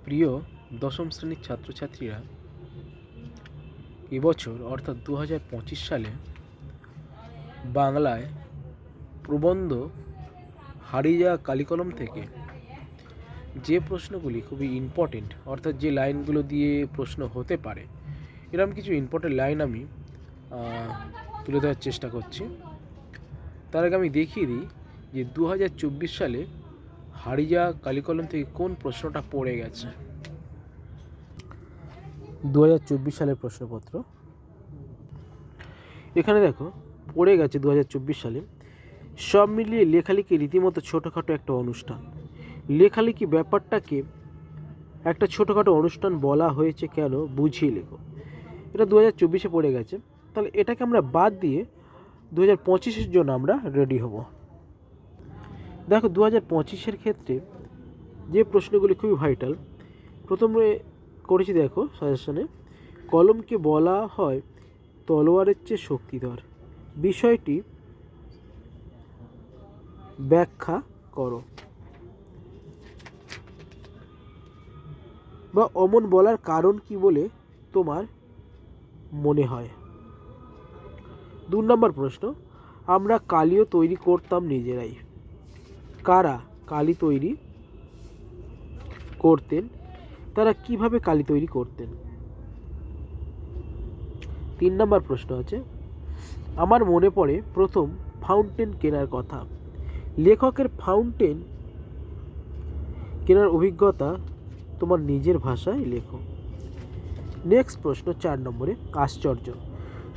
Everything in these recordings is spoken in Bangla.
প্রিয় দশম শ্রেণীর ছাত্রছাত্রীরা, এবছর অর্থাৎ 2025 সালে বাংলায় প্রবন্ধ হারিয়ে যাওয়া কালিকলম থেকে যে প্রশ্নগুলি খুবই ইম্পর্টেন্ট, অর্থাৎ যে লাইনগুলো দিয়ে প্রশ্ন হতে পারে, এরকম কিছু ইম্পর্টেন্ট লাইন আমি তুলে ধরার চেষ্টা করছি। তার আগে আমি দেখিয়ে দিই যে 2024 সালে হারিয়ে যাওয়া কালিকলম থেকে কোন প্রশ্নটা পড়ে গেছে। 2024 সালের প্রশ্নপত্র এখানে দেখো পড়ে গেছে। 2024 সালে সব মিলিয়ে লেখালেখি রীতিমতো ছোটোখাটো একটা অনুষ্ঠান। লেখালেখি ব্যাপারটাকে একটা ছোটোখাটো অনুষ্ঠান বলা হয়েছে কেন, বুঝিয়ে লেখো। এটা 2024-এ পড়ে গেছে, তাহলে এটাকে আমরা বাদ দিয়ে 2025-এর জন্য আমরা রেডি হব। দেখো 2025-এর ক্ষেত্রে যে প্রশ্নগুলি খুবই ভাইটাল, প্রথমে করেছি দেখো সাজেশনে, কলমকে বলা হয় তলোয়ারের চেয়ে শক্তিধর, বিষয়টি ব্যাখ্যা করো। বা অমন বলার কারণ কি বলে তোমার মনে হয়। 2 নম্বর প্রশ্ন, আমরা কালিও তৈরি করতাম নিজেরাই। কারা কালি তৈরি করতেন, তারা কিভাবে কালি তৈরি করতেন। 3 নম্বর প্রশ্ন আছে, আমার মনে পড়ে প্রথম ফাউন্টেন কেনার কথা। লেখকের ফাউন্টেন কেনার অভিজ্ঞতা তোমার নিজের ভাষায় লেখো। নেক্সট প্রশ্ন 4 নম্বরে, আশ্চর্য,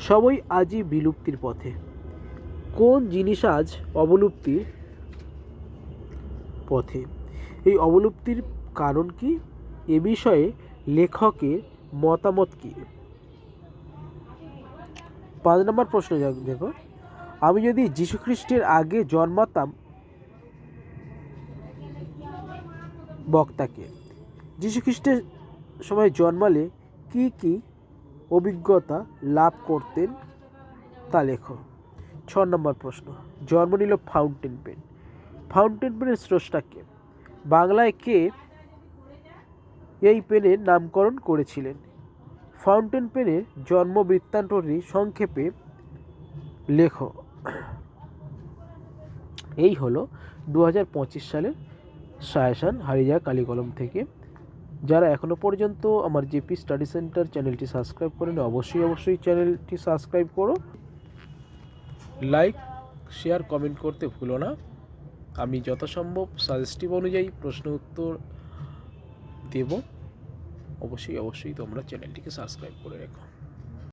সবই আজই বিলুপ্তির পথে। কোন জিনিস আজ অবলুপ্তির পথে, এই অবলুপ্তির কারণ কি, এ বিষয়ে লেখকের মতামত কি। 5 নম্বর প্রশ্ন দেখো, আমি যদি যীশুখ্রিস্টের আগে জন্মাতাম, বক্তাকে। যীশুখ্রিস্টের সময় জন্মালে কি কি অভিজ্ঞতা লাভ করতেন তা লেখো। 6 নম্বর প্রশ্ন, জন্ম নিল ফাউন্টেন পেন। ফাউন্টেন পেনের স্রষ্টাকে, বাংলায় কে এই পেনের নামকরণ করেছিলেন। ফাউন্টেন পেনের জন্ম বৃত্তান্তটি সংক্ষেপে লেখো। এই হলো 2025 সালের সাজেশন হারিয়ে যাওয়া কালিকলম থেকে। যারা এখনও পর্যন্ত আমার জেপি স্টাডি সেন্টার চ্যানেলটি সাবস্ক্রাইব করেন, অবশ্যই চ্যানেলটি সাবস্ক্রাইব করো। লাইক, শেয়ার, কমেন্ট করতে ভুলো না। আমি যথাসম্ভব সাজেস্টিভ অনুযায়ী প্রশ্ন উত্তর দেব। অবশ্যই তোমরা চ্যানেলটিকে সাবস্ক্রাইব করে রেখো।